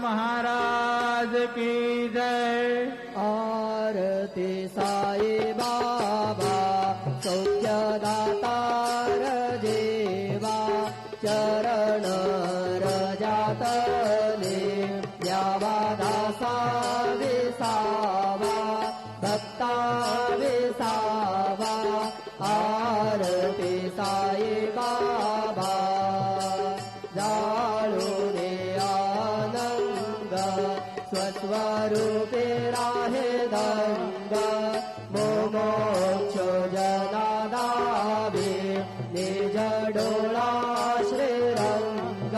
महाराज की जय। आरती साई बाबा सौख्यदातार देवा चरण रजातले द्यावा दासा विसावा भक्ता विसावा। आरती साई बाबा जाळू दे आनंद स्वस्वरूपे राहे दंग मोक्ष जनादावे निज डोळा श्रीरंग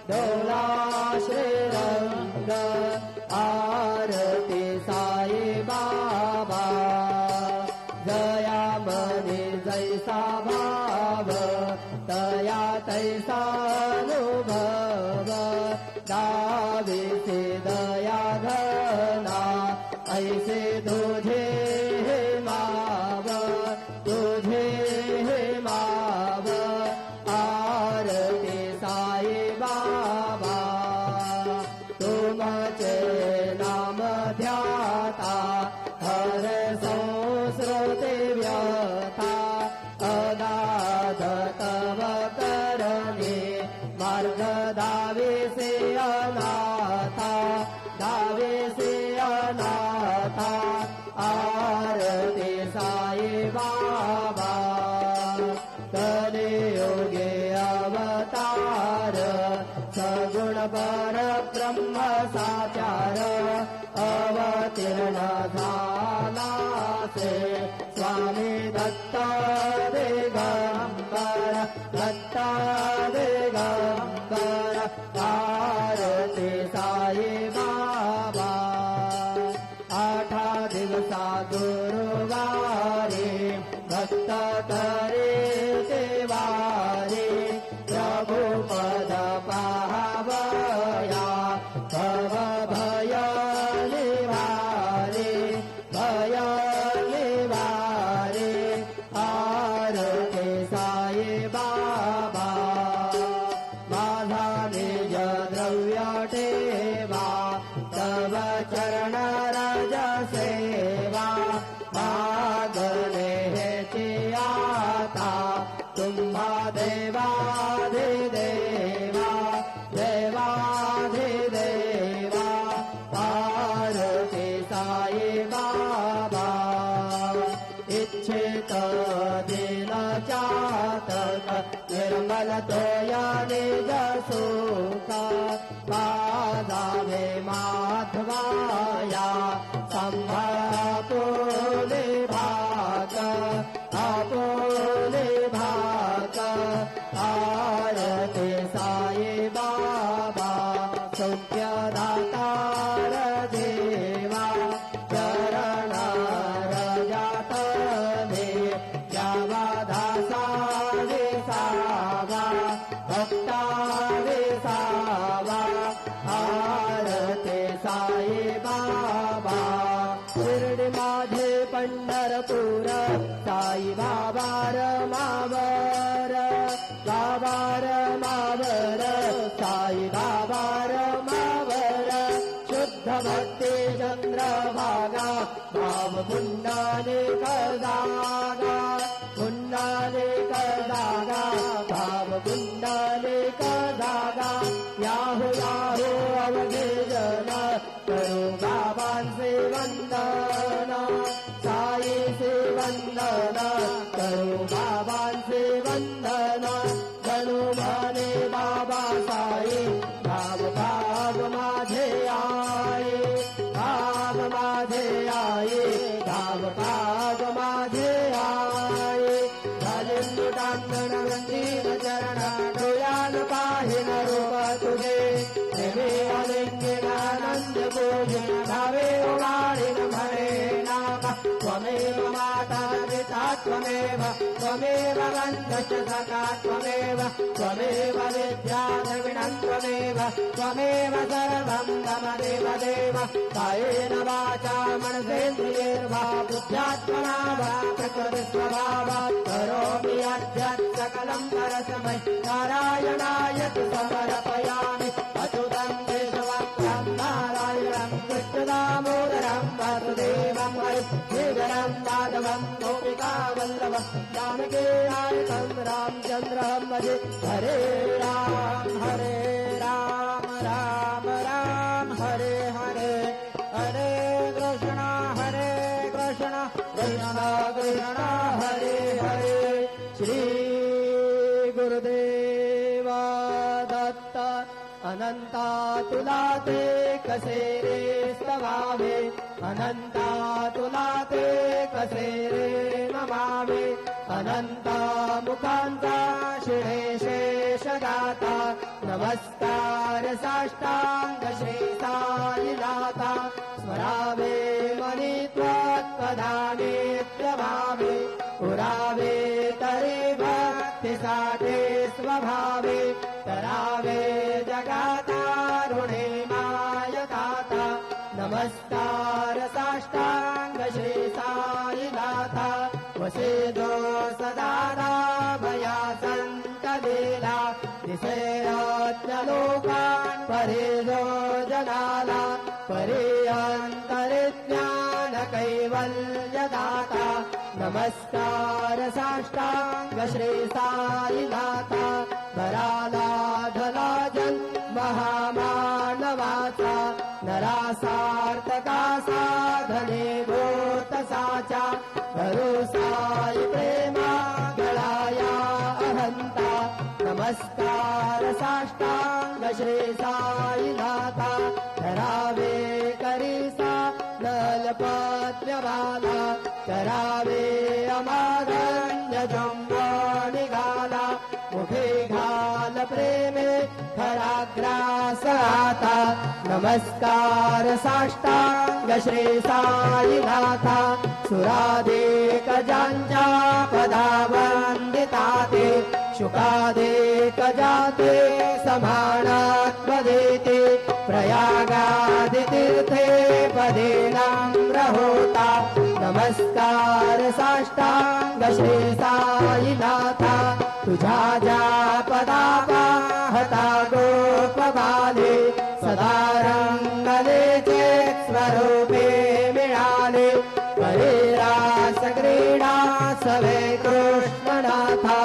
डोळा श्रीरंग। आरती साई बाबा जया मने जैसा भाव तया तैसानुभव दावे से दया घना ऐसे तुझे हे माव तुझे हे माव। आरती साई बाबा तुमचे नाम ध्याता हर संस्कृते व्यथा अगाध तव करणे मार्ग दावे से अनाथा दावे से अनाथा। आरती साई बाबा कलियुगे अवतार सगुण पर ब्रह्म साचार अवतीर्ण झाला से स्वामी दत्त दिगंबर दत्त दिगंबर। आरती साई बाबा आठा दिवसा गुरुवारी भक्त करे देवारी प्रभु पद पावया भव भय निवारे भय निवारे। आरती साई बाबा माझा निज द्रव्य ठेवा तव चरण रज सेवा मागणे हेची आता तुम्हा देवाधिदेवा देवाधिदेवा। आरती साई बाबा इच्छित दिन चातक निर्मल तोया निज सुख पादावे माधवाया संभापुले भाग आपुले भाग। आरती साई बाबा सौख्यदातार देवा चरण रजातले द्यावा दासा विसावा भक्ता विसावा। आरती साई बाबा शिर्डी माझे पंढरपूर साई बाबा रमावर बाबा रमावर साई बाबा रमावर। शुद्ध भक्ती चंद्रभागा भाव पुंडाने कदागा पुंडाने कदागा भाव पुंडाने कदागा। याहू याहू अवघे जन करो बाबांचे वंदन साई से वंदन करो बाबांचे वंदन। जणू म्हणे बाबा साई भाव भाव माझे आई भाव माझे आई भाव भाव माझे आई। झाले टांगण रंगीन चरण डोळ्यान पाहिन रूप तुझे देवे अलिंगन आनंद पूजन धावे ओवाळीन म्हणे नाम त्वमेव माता पिता त्वमेव त्वमेव बन्धश्च सखा त्वमेव त्वमेव विद्या द्रविणं त्वमेव त्वमेव सर्वं मम देव देव। कायेन वाचा मनसेन्द्रियैर्वा बुद्ध्यात्मना वा प्रकृतिस्वभावात् करोमि यद्यत् सकलं परस्मै नारायणाय तु समर्पयामि। अच्युतं केशवं जानकी नायकं रामचन्द्रं भजे हरे राम राम राम हरे हरे हरे कृष्ण कृष्ण कृष्ण हरे हरे श्री गुरुदेव दत्त अनंता तुला ते कसे रे स्तवावे अनंता तुला ते कसे रे नमावे अनंता मुखांचा शिळे शेष गाता नमस्कार साष्टांग श्री साईनाथा स्मरावे मनी त्वत्पदा नित्यभावे पुरावे तरी भक्ती साठे स्वभावे करावे जगातारुणे मायकाता नमस्कार साष्टांग श्री साईनाथा वसेदो सदा भया संत लीला दिसेराज्ञ लोकान् परेजो जनाला परिअन्तरिज्ञान कैवल्यदाता नमस्कार साष्टांग श्री साईनाथा धराला धला जन महामानवाचा नरासार्थका साधने भूत साचा भरोसाई प्रेमा गळाया अहंता नमस्कार साष्टांग श्री साईनाथा धरावे करीसा नलपत्न्यवाला करावे अमागण्य जंब निघाला मुखे घाल प्रेमे खराग्रास आता नमस्कार साष्टांग श्री साईनाथा सुरादेक ज्यांच्या पदा वंदिता ते शुकादेक जाते समानात्मदेते प्रयागादि तीर्थे पदे नम्र होता नमस्कार साष्टांग श्री साईनाथा तुझा ज्या पदा पाहता गोप बाले सदा रंगलेचे स्वरूपे मिळाले परिरास क्रीडा सवे कृष्णनाथा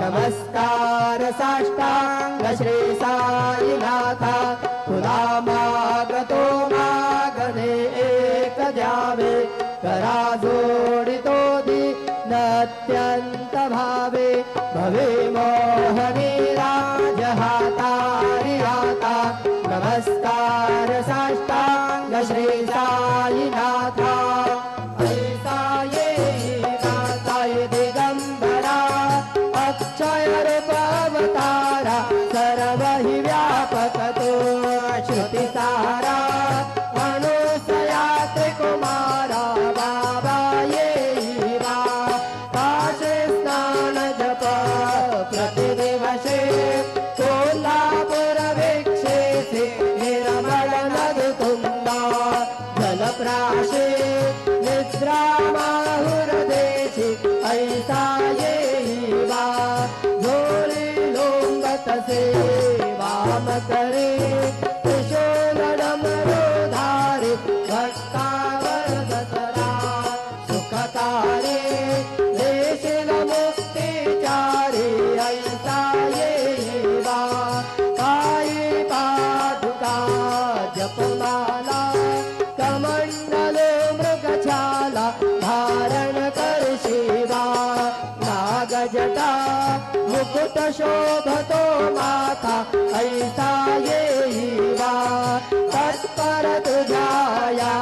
नमस्कार साष्टांग श्री साईनाथा तुला मागतो मागणे एक द्यावे करा जोडितो नत्यंत भावे भवे मोहनी राज हातारि हाता नमस्कार साष्टांग श्री साईनाथा ऐसा येईनाथा दिगंबरा अक्षय रूप अवतारा सर्व हि व्यापक तो श्रुति सारा अनुसया त्रिकुमारा बाबा येईवा काशे स्नान जप प्रतिदिवसे कोल्हापुर वीक्षेसे निर्मल नदतुंगा जलप्राशे निद्रामाहुरदेशे ऐसा येईवा झोरी लोंबतसे वाम करे त्रिशूलडमरुधारी भक्तावर दसरा सुखकारे देशील मुक्तिचारी ऐसा येईवा पायी पादुका जपमाला कमंडलो मृगछाला धारण करशिवा नागजटा मुकुट शोभतो माता ऐसा येईवा तत्पर तुझाया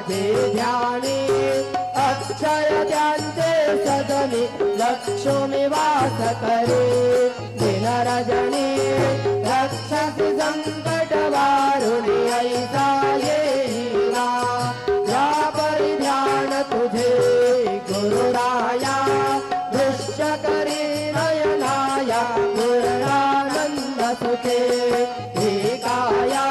जे ध्यानी अक्षय ज्यांचे सदनी लक्ष्मी वास करे दिन रजनी रक्षसी संकट वारुणी ऐसा येईवा या परिध्यान तुझे गुरुराया दृश्य करी नयनाया पूर्णानंद सुखे काया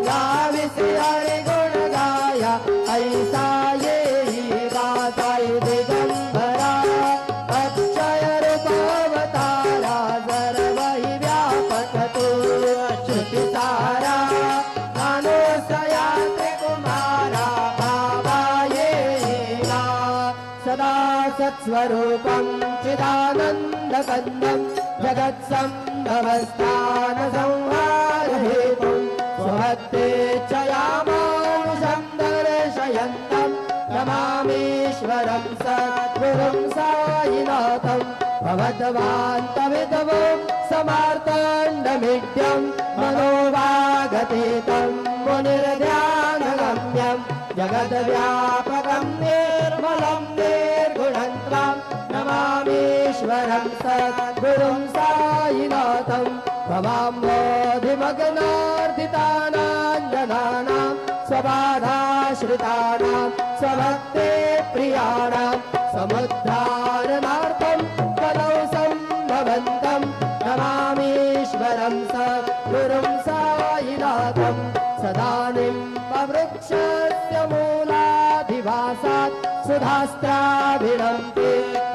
गाविसे हरि गुण गाया ऐसा येईवा साई दिगंबरा अक्षय रूप अवतारा सर्व हि व्यापक तो श्रुति सारा अनुस स्वरूपं चिदानन्दकन्दं जगत्सम्भवस्थानसंहारहेतुं स्वहस्तेच्छयामानुषं दर्शयन्तं नमामीश्वरं सद्गुरुं सायिनाथं भवद्वान्तविदवं समार्ताण्डमिड्यं मनोवागतीतं मुनिर्ध्यानगम्यं जगद्व्यापकं निर्मलं निर्गुणं त्वां नमामीश्वरं सद्गुरुं सायिनाथं भवाम्बोधिमग्नार्दितानां जनानां स्वबाधाश्रितानां स्वभक्ते प्रियाणां समुद्धारणार्थं कलौ सम्भवन्तं नमामीश्वरं सद्गुरुं सायिनाथं सदानिम्बवृक्षस्य मूलाधिवासात् सुधास्त्राभिणन्ति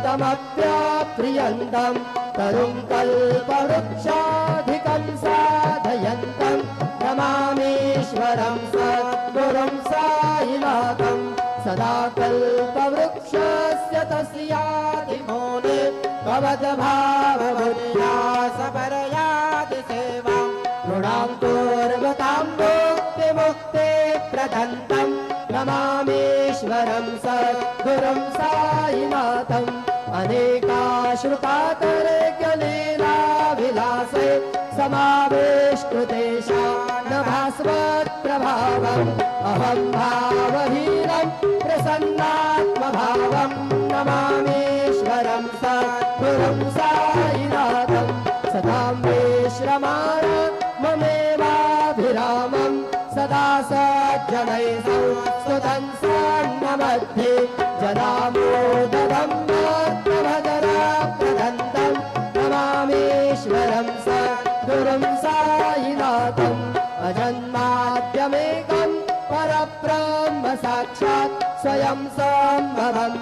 तमप्याप्रियन्तं तरुं कल्पवृक्षाधिकं साधयन्तं नमामीश्वरं सद्गुरुं सायिनाथं सदा कल्पवृक्षस्य तस्यादिमूले भवद्भावबुद्ध्या सपरयाति सेवां नृणां पूर्वतां मुक्तिमुक्ते प्रदन्तं नमामीश्वरं सद्गुरुं सायिनाथम् अनेकाश्रुकातरेक्यलीलाविलासे समावेष्कृतेषा नभास्वत्प्रभावम् अहं भावहीनं प्रसन्नात्मभावं नमामीश्वरं सद्गुरुं सायिनाथं सदां विश्रमाण ममेवाभिरामं सदा सज्जनैः स्तुतं सान्नमध्ये जनामोदनं भद्रभद्राप्रदन्तं नमामीश्वरं सद्गुरुं सायिनाथम् अजन्माद्यमेकं परब्रह्म साक्षात् स्वयं सम्भवं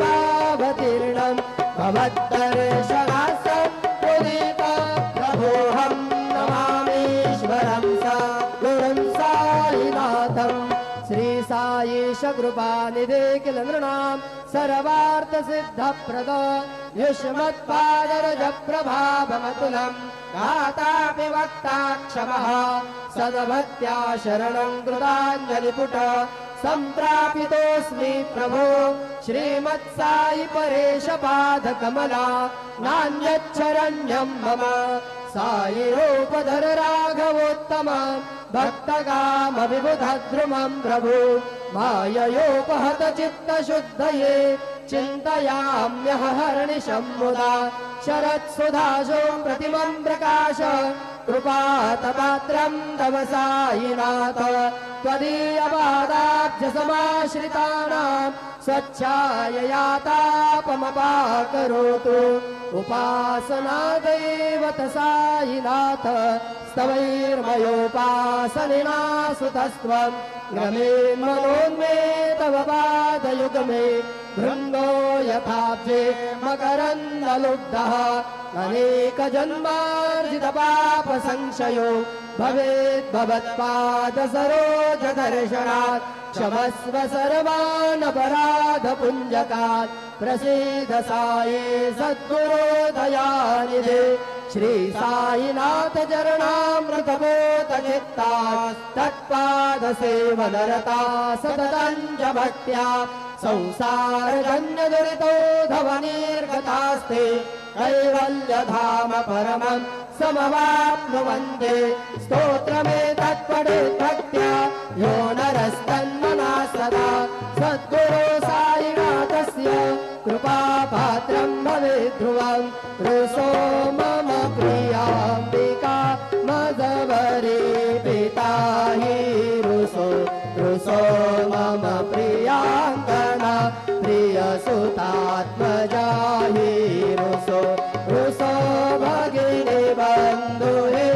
राममेवावतीर्णं भवद्दर्शनार्थं उदितं प्रभोऽहं नमामीश्वरं सद्गुरुं सायिनाथम् श्री साईश कृपानिधे किल नृणां सर्वार्थसिद्धप्रद युष्मत्पादरजप्रभावमतुलं गातापि वक्ता क्षमः सद्भक्त्या शरणं कृताञ्जलिपुट सम्प्रापितोऽस्मि प्रभो श्रीमत्साई परेश पादकमला नान्यच्छरण्यं मम साई रूपधर राघवोत्तम भक्तगामविबुधद्रुमं प्रभु माययोपहत चित्तशुद्धये चिन्तयाम्यहर्निशं मुदा शरत्सुधाशों प्रतिमं प्रकाश कृपातपात्रं तव सायिनाथ त्वदीयपादाब्जसमाश्रितानां स्वच्छाययातापमपाकरोतु उपासनादैवत सायिनाथ स्तवैर्मयोपासनिना सुतस्त्वं ग्रमेन्मनोन्मे तव पादयुगमे भृङ्गो यथाब्जे मकरन्दलुब्धः अनेकजन्मार्जितपापसंशयो भवेद्भवत्पादसरोजदर्शनात् क्षमस्व सर्वानपराधपुञ्जकात् प्रसीद साई सद्गुरो दयानिधे श्री साईनाथ चरणामृतबोधचित्तात् तत्पादसेवनरता सततं च भक्त्या संसारजन्यदुरितोधवनिर्गतास्ते कैवल्यधाम परमं समवाप्नुवन्ते स्तोत्रमेतत्पठेत् भक्त्या यो नरस्तन्मना सदा सद्गुरो साईनाथस्य कृपापात्रं भवेत् ध्रुवं रुसो मम प्रियाम्बिका मदवरे पिता हि रुसो रुसो मम प्रियाङ्गना प्रियसुतात्मजा हि रुसो रुसो भगिनी बन्धुहे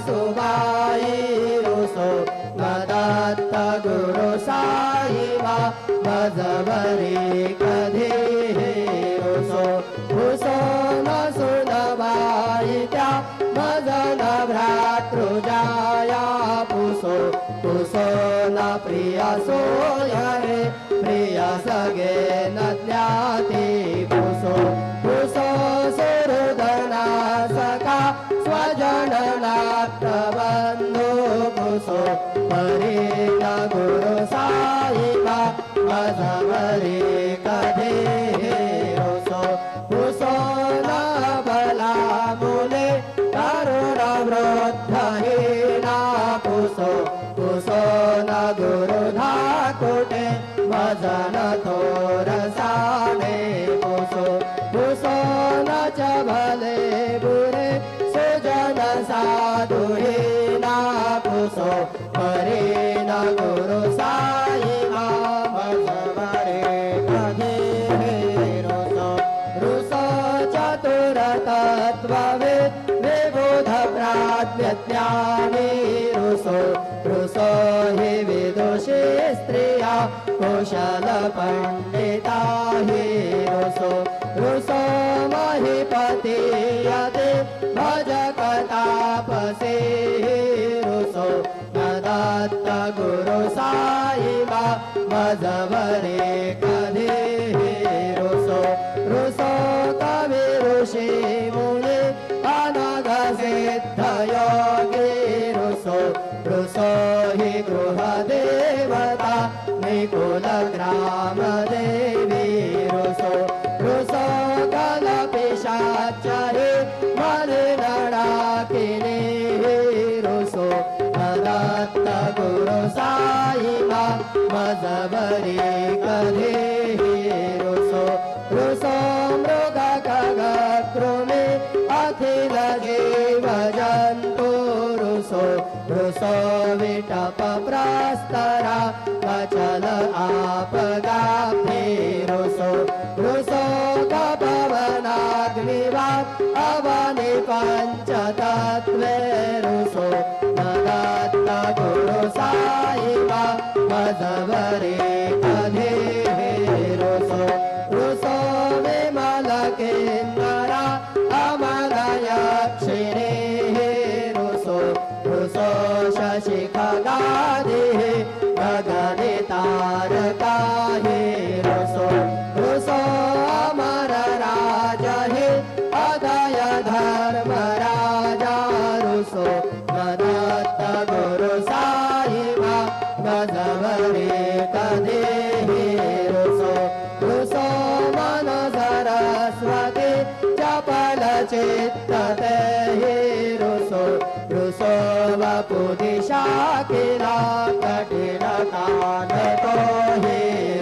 श्वशुरसासुबाई रुसो मदत्त गुरु साई वा मजवरे कधे रुसो रुसो न सुनबाई त्या मजन भ्रातृजाया पुसो पुसो न प्रिया सोयरे प्रिया सगे न ज्ञाति पुसो पुसो सुहृदना सखा स्वजननाथ बंधु पुसो परी न गुरु साईबा मजवरी कधे रोसो पुसो न बला मुले तरुण वृद्धहीना पुसो पुसो न गुरु धाकुटे भजन थोरसाने पुसो पुसो न च भले बुरे सुजन साधुहीना पुसो परे न गुरु साई मजवरे कधे रोसो रुसो चतुर तत्त्वविद् विबुध प्राज्ञज्ञानी रुसो रुसो हि विदुषी स्त्रिया कुशल पंडिता हि रुसो रुसो महीपति यदि भजकतापसी रुसो न दत्त गुरु साई मजवरे कधे रुसो रुसो कवि ऋषि मुनि अनघ सिद्ध योगी रुसो रुसो हि गृह देवता निकुल ग्राम देवी रुसो रुसो कल पिशाचहि मलिनडाकिनी रुसो दत्त गुरु साई मजवरी कधे रुसो रुसो मृग खग कृमि अखिल जीव जन्तु रुसो रुसो विटप प्रस्तरा अचल आपगाभि रुसो रुसो कपवनाग्निवा अवनि पञ्चतत्त्वे रुसो न दत्त गुरु साई मजवरे कधे रुसो रुसो विमल किन्नरा अमर यक्षिणी रुसो रुसो शशि खगादिः गगने तारका रुसो रुसो अमर राजहि अदय धर्म राजा रुसो न दत्त गुरु साई मजवरे कधे रुसो रुसो मन सरस्वती चपल चित्तते रुसो रुसो वपु दिशा किला कठिन कानतो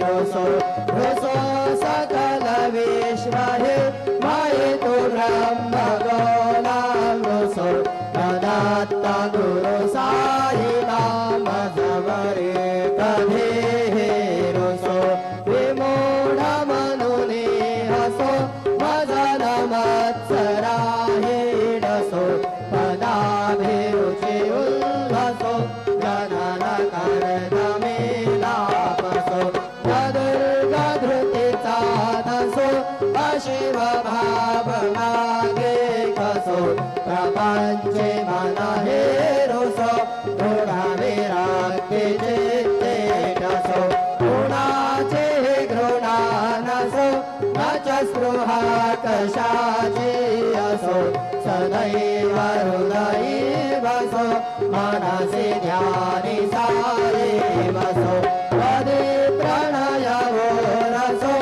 रुसो रुसो सकल विश्व मयितु ब्रह्म गोलां रुसो न दत्त गुरु साई मजवरे कधे रुसो विमूढ मनुनि हसो भजन मत्सराहीडसो पदाभिरुचि उल्लसो जनन कर्दमेलापसो दुर्गधृतिचा दसो अशिव भावनागे कसो प्रपञ्चे मन हेरुसो दृढविराग्ति चित्ते रसो गुणाचे घृणानसो न च स्पृहा कशाची असो सदैव हृदयी वसो मनसि ध्यानि सारे वसो पदे प्रणयवो रसो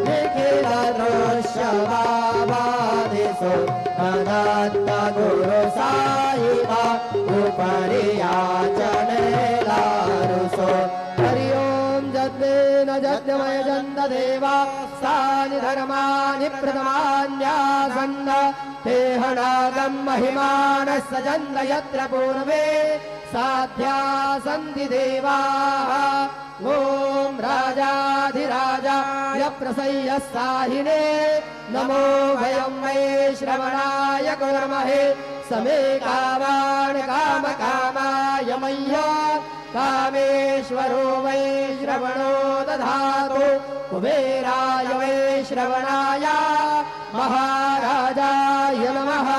निखिल दृश्य भावादिसो दत्त गुरु साई उपरि याचनेला रुसो हरि ओम जद्वेन जद्मय जन्द देवा सानि धर्मानि प्रथमान्यासन्न ते हनागं महिमानः सजन्द यत्र पूर्वे साध्या सन्ति देवाः ओम राजाधिराजाय प्रसय्य साहिने नमो वयं वै श्रवणाय कुर्महे समे कामान् कामकामाय मह्यं कामेश्वरो वै श्रवणो दधातु कुबेराय वै श्रवणाय महाराजाय नमः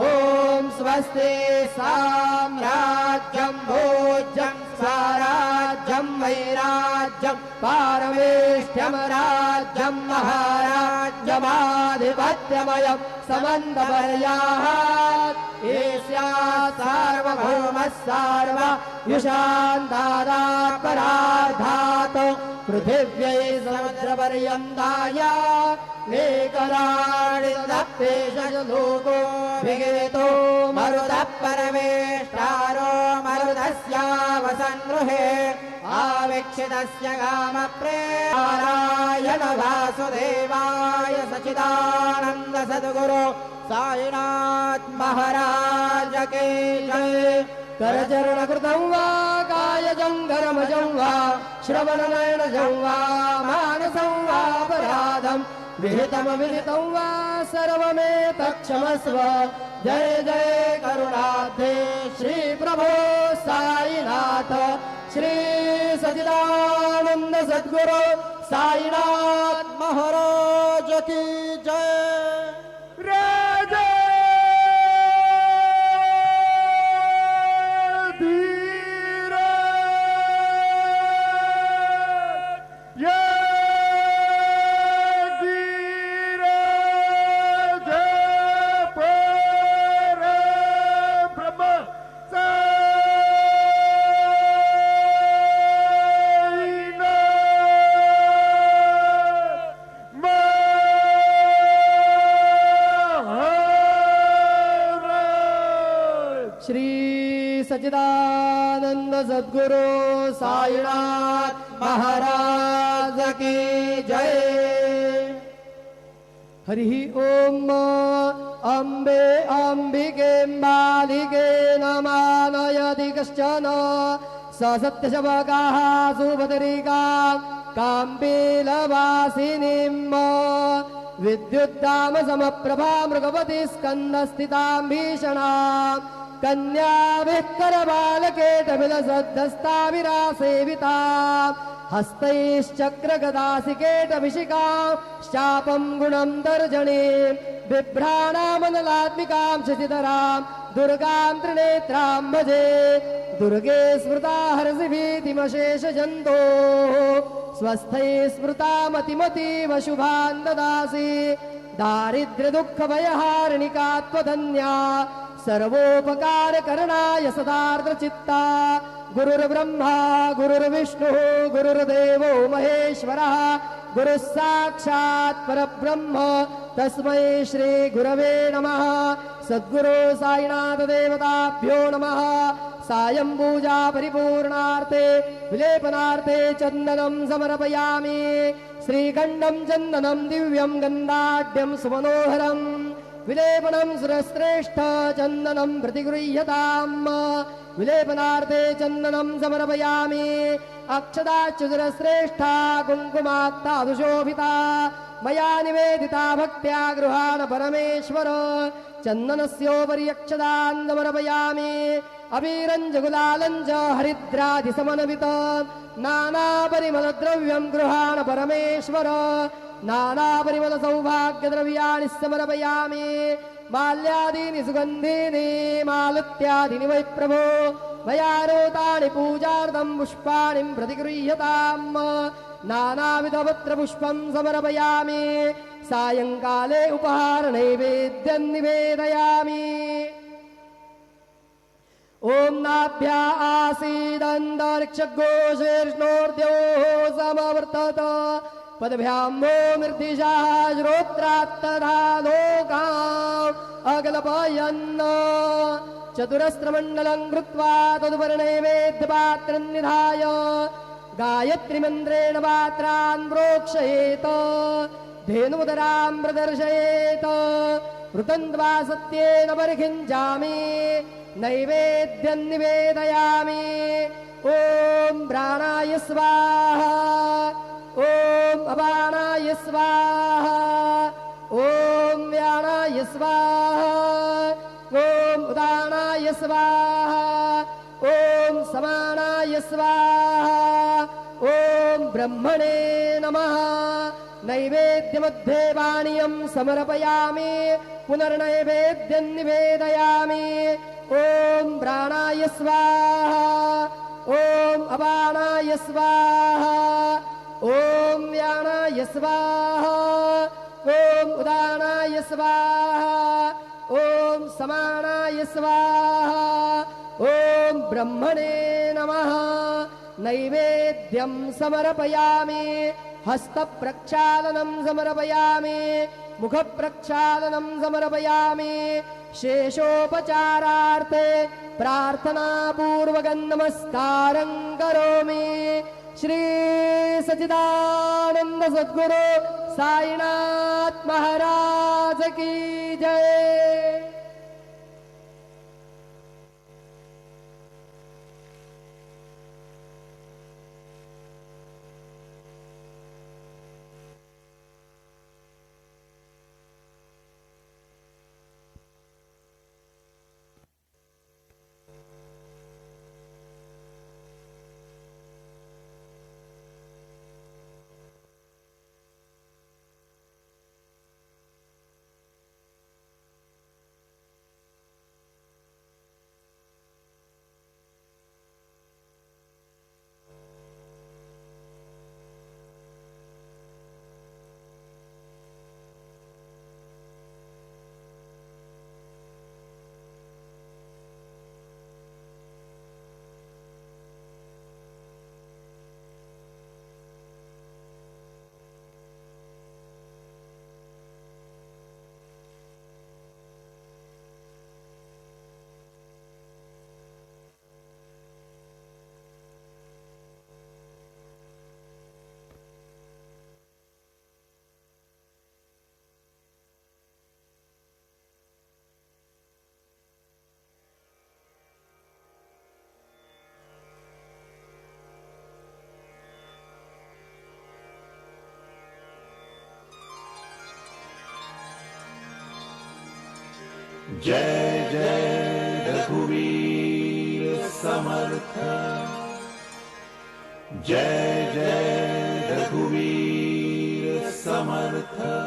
ओम स्वस्ति साम्राज्यं भोज्यं स्वराज्यं राज्यं वैराज्यं पारमेष्ठ्यं राज्यं महाराज्यमाधिपत्यमयं समन्तपर्याहात् एष्या सार्वभौमः सार्वयुषान्तादात् परार्धात् पृथिव्यै समुद्रपर्यन्ताय एकराणि लोको विगेतो मरुतः परमेष्टारो मरुतस्यावसन् गृहे आवीक्षितस्य कामप्रेरायण वासुदेवाय सच्चिदानन्द सद्गुरु साईनाथ महाराज के जय। करचरणकृतं वा कायजं कर्मजं वा श्रवणनयनजं वा मानसं वापराधं विहितमविहितं वा सर्वमेतत्क्षमस्व। जय जय करुणाब्धे श्री प्रभो साईनाथ श्री सच्चिदानंद सद्गुरु साईनाथ महाराज की जय। श्री सच्चिदानंद सद्गुरु साईनाथ महाराज की जय। हरि ओम। अम्बे अम्बिके बालिके नमानयति कश्चन स सत्यशवकाः सुभद्रिका काम्बीलवासिनीम् विद्युद्दाम समप्रभा मृगवती स्कन्दस्थितां भीषणाम् कन्याभिः करबालकेटविलसद्धस्ताभिरासेविता हस्तैश्चक्रगदासिकेटभिषिकां शापं गुणं तर्जनीं बिभ्राणामनलात्मिकां शशिधरां दुर्गां त्रिनेत्रां भजे। दुर्गे स्मृता हर्षिभीतिमशेषजन्तोः स्वस्थै स्मृता मतिमतीव शुभां ददासि। दारिद्र्यदुःखभयहारिणिका त्वधन्या सर्वोपकारकरणाय सदार्द्रचित्ता। गुरुर्ब्रह्मा गुरुर्विष्णुः गुरुर्देवो महेश्वरः गुरुः साक्षात् परब्रह्म तस्मै श्री गुरवे नमः। सद्गुरु साईनाथ देवताभ्यो नमः। सायं पूजा परिपूर्णार्थे विलेपनार्थे चन्दनं समर्पयामि। श्रीखण्डं चन्दनं दिव्यं गन्धाढ्यं सुमनोहरम् विलेपनं सुरश्रेष्ठ चन्दनं प्रतिगृह्यताम्। विलेपनार्थे चन्दनं समर्पयामि। अक्षताच्युतश्रेष्ठा कुङ्कुमात्तादुशोभिता मया निवेदिता भक्त्या गृहाण परमेश्वर। चन्दनस्योपरि अक्षतान् समर्पयामि। अबीरञ्जगुलालञ्च हरिद्रादिसमन्वित नानापरिमलद्रव्यं गृहाण परमेश्वर। नानापरिमलसौभाग्यद्रव्याणि समर्पयामि। माल्यादीनि सुगन्धीनि मालत्यादीनि वै प्रभो मया रोतानि पूजार्थं पुष्पाणि प्रतिगृह्यताम्। नानाविधपत्रपुष्पं समर्पयामि। सायंकाले उपहारनैवेद्यं निवेदयामि। ओम नाभ्या आसीदन्तरिक्षघोषेष्णोर्द्योः समवर्तत पदभ्यां वो निर्दिशाः श्रोत्रात्तथा लोकाम् अकल्पयन्। चतुरस्रमण्डलं कृत्वा तदुपरिनैवेद्यपात्रं निधाय गायत्रीमन्त्रेण पात्रान् प्रोक्षयेत्। धेनुमुदरां प्रदर्शयेत्। वृतन्त्वा सत्येन परिखिञ्चामि। नैवेद्यं निवेदयामि। ओम प्राणाय स्वाहा। ओम अपानाय स्वाहा। ओम व्यानाय स्वाहा। ओम उदानाय स्वाहा। ओम समानाय स्वाहा। ओम ब्रह्मणे नमः। नैवेद्यमध्ये पानीयं समर्पयामि। पुनर्नैवेद्यं निवेदयामि। ओम प्राणाय स्वाहा। ॐ अपानाय स्वाहा ॐ व्यानाय स्वाहा ॐ उदानाय स्वाहा ॐ समानाय स्वाहा ॐ ब्रह्मणे नमः नैवेद्यं समर्पयामि हस्तप्रक्षालनं समर्पयामि मुखप्रक्षालनं समर्पयामि शेषोपचारार्थे प्रार्थनापूर्वकं नमस्कारं करोमि श्री सच्चिदानंद सद्गुरु साईनाथ महाराज की जय। जय जय रघुवीर समर्थ, जय जय रघुवीर समर्थ।